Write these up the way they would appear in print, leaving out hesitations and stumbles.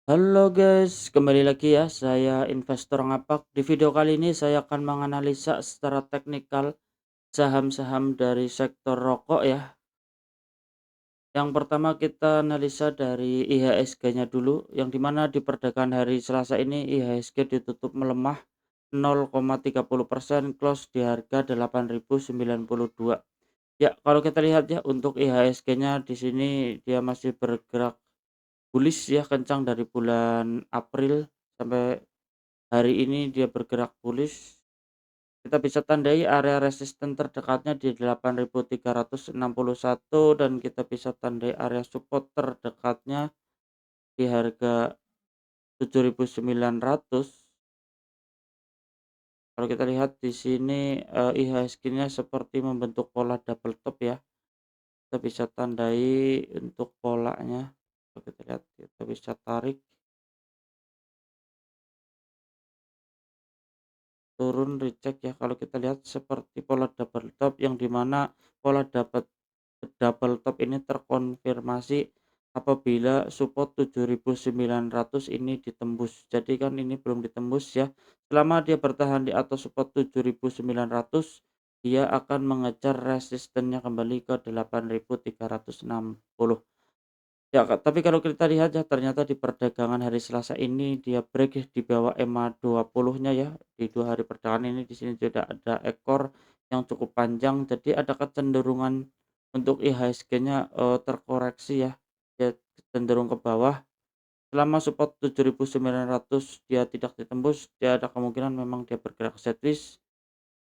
Halo guys, kembali lagi ya, saya investor ngapak. Di video kali ini saya akan menganalisa secara teknikal saham-saham dari sektor rokok ya. Yang pertama kita analisa dari IHSG-nya dulu, yang dimana di perdagangan hari Selasa ini IHSG ditutup melemah 0,30%, close di harga 8.092. Ya, kalau kita lihat ya untuk IHSG-nya di sini dia masih bergerak bullish ya, kencang dari bulan April sampai hari ini dia bergerak bullish. Kita bisa tandai area resisten terdekatnya di 8.361 dan kita bisa tandai area support terdekatnya di harga 7.900. Kalau kita lihat di sini IHSG-nya seperti membentuk pola double top ya. Kita bisa tandai untuk polanya. Kalau kita lihat kita bisa tarik turun recheck ya. Kalau kita lihat seperti pola double top yang dimana pola dapat double top ini terkonfirmasi apabila support 7.900 ini ditembus. Jadi kan ini belum ditembus ya. Selama dia bertahan di atas support 7.900, dia akan mengejar resistennya kembali ke 8.360. Ya, Kak, tapi kalau kita lihat ya ternyata di perdagangan hari Selasa ini dia break ya di bawah EMA 20-nya ya. Di 2 hari perdagangan ini di sini tidak ada ekor yang cukup panjang, jadi ada kecenderungan untuk IHSG-nya terkoreksi ya. Dia cenderung ke bawah. Selama support 7.900 dia tidak ditembus, dia ada kemungkinan memang dia bergerak sideways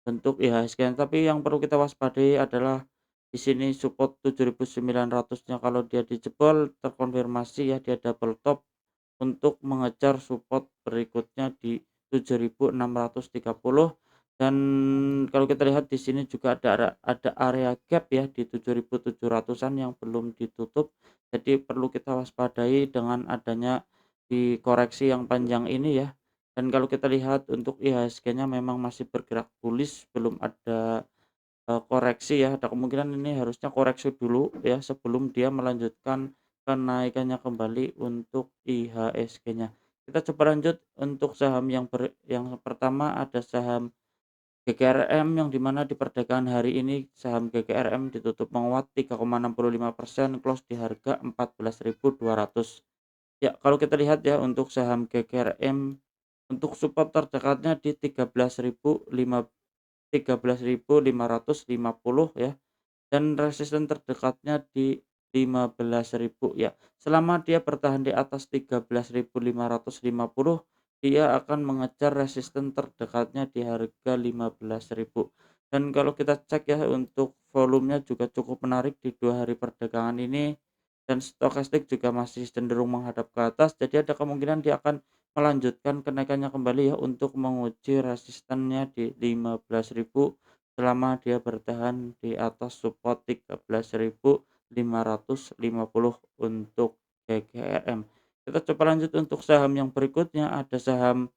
bentuk IHSG, tapi yang perlu kita waspadai adalah di sini support 7.900-nya kalau dia dijebol terkonfirmasi ya dia double top untuk mengejar support berikutnya di 7.630. Dan kalau kita lihat di sini juga ada area gap ya di 7.700-an yang belum ditutup. Jadi perlu kita waspadai dengan adanya di koreksi yang panjang ini ya. Dan kalau kita lihat untuk IHSG-nya memang masih bergerak bullish, belum ada koreksi ya. Ada kemungkinan ini harusnya koreksi dulu ya sebelum dia melanjutkan kenaikannya kembali untuk IHSG-nya. Kita coba lanjut untuk saham yang pertama ada saham GKRM, yang dimana di perdagangan hari ini saham GKRM ditutup menguat 3,65%, close di harga 14.200. Ya, kalau kita lihat ya untuk saham GKRM untuk support terdekatnya di 13.550 ya, dan resisten terdekatnya di 15.000 ya. Selama dia bertahan di atas 13.550, dia akan mengejar resisten terdekatnya di harga 15.000. Dan kalau kita cek ya untuk volumenya juga cukup menarik di 2 hari perdagangan ini, dan stokastik juga masih cenderung menghadap ke atas, jadi ada kemungkinan dia akan melanjutkan kenaikannya kembali ya untuk menguji resistennya di 15.000 selama dia bertahan di atas support 13.550 untuk GGRM. Kita coba lanjut untuk saham yang berikutnya, ada saham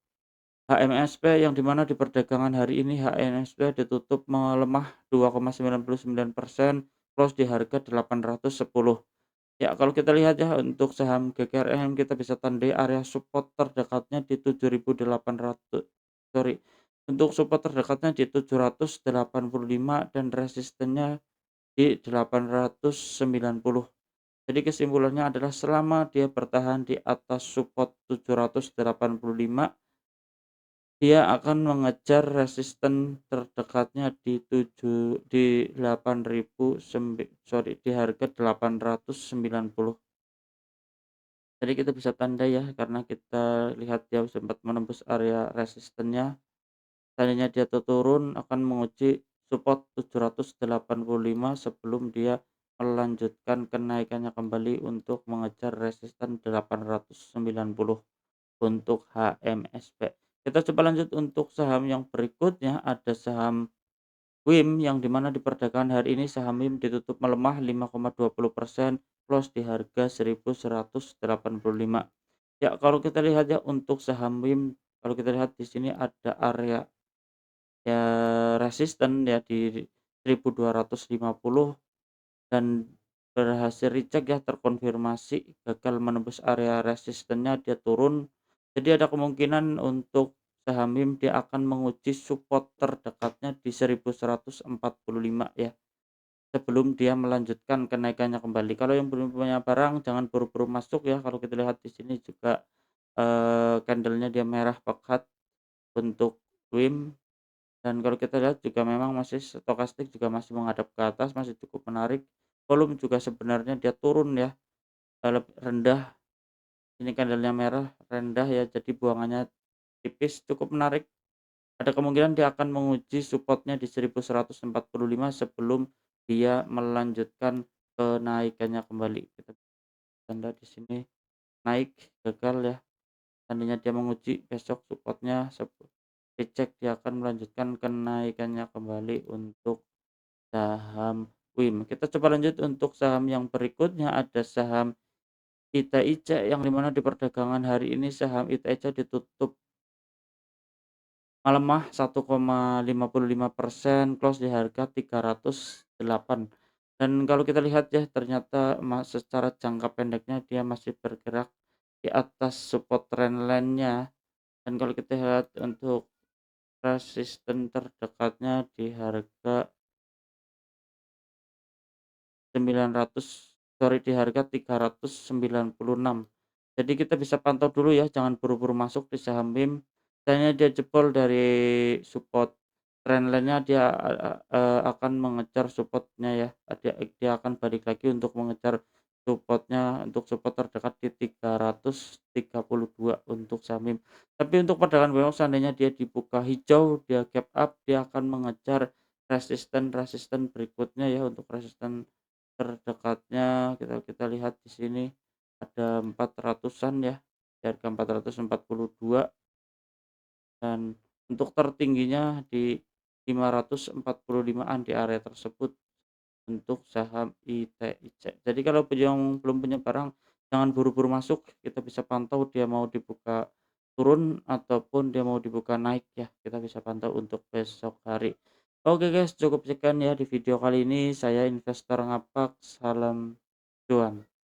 HMSP, yang dimana di perdagangan hari ini HMSP ditutup melemah 2,99%, close di harga 810. Ya, kalau kita lihat ya untuk saham GKRM kita bisa tandai area support terdekatnya di 7.800, sorry, untuk support terdekatnya di 785 dan resistennya di 890. Jadi kesimpulannya adalah selama dia bertahan di atas support 785, dia akan mengejar resisten terdekatnya di 8.090. Jadi kita bisa tanda ya karena kita lihat dia sempat menembus area resistennya. Seandainya dia turun akan menguji support 785 sebelum dia melanjutkan kenaikannya kembali untuk mengejar resisten 890 untuk HMSP. Kita coba lanjut untuk saham yang berikutnya, ada saham WIM, yang dimana di perdagangan hari ini saham WIM ditutup melemah 5,20%, close di harga 1.185. Ya, kalau kita lihat ya untuk saham WIM, kalau kita lihat di sini ada area ya resisten ya di 1.250, dan berhasil recheck ya, terkonfirmasi gagal menembus area resistennya, dia turun. Jadi ada kemungkinan untuk saham MIM dia akan menguji support terdekatnya di 1145 ya, sebelum dia melanjutkan kenaikannya kembali. Kalau yang belum punya barang jangan buru-buru masuk ya, kalau kita lihat di sini juga, candle-nya dia merah pekat untuk WIM. Dan kalau kita lihat juga memang masih stokastik juga masih menghadap ke atas, masih cukup menarik. Volume juga sebenarnya dia turun ya, rendah. Ini candlenya merah, rendah ya, jadi buangannya tipis, cukup menarik. Ada kemungkinan dia akan menguji supportnya di 1145 sebelum dia melanjutkan kenaikannya kembali. Kita tanda di sini naik gagal ya. Seandainya dia menguji besok supportnya, dicek dia akan melanjutkan kenaikannya kembali untuk saham WIM. Kita coba lanjut untuk saham yang berikutnya, ada saham ITIC yang dimana di perdagangan hari ini saham ITIC ditutup melemah 1,55%, close di harga 308. Dan kalau kita lihat ya, ternyata secara jangka pendeknya dia masih bergerak di atas support trendline-nya. Dan kalau kita lihat untuk resisten terdekatnya di harga 900, sorry, di harga 396. Jadi kita bisa pantau dulu ya, jangan buru-buru masuk di saham MIM. Misalnya dia jebol dari support trendline-nya, dia akan mengejar supportnya ya. Dia akan balik lagi untuk mengejar supportnya, untuk support terdekat di 332 untuk saham MIM. Tapi untuk perdagangan besok seandainya dia dibuka hijau, dia gap up, dia akan mengejar resisten-resisten berikutnya ya. Untuk resisten terdekatnya kita lihat di sini ada 400-an ya, di harga 442, dan untuk tertingginya di 545-an di area tersebut untuk saham ITIC. Jadi kalau yang belum punya barang jangan buru-buru masuk, kita bisa pantau dia mau dibuka turun ataupun dia mau dibuka naik ya, kita bisa pantau untuk besok hari. Oke guys, cukup sekian ya di video kali ini, saya investor ngapak, salam cuan.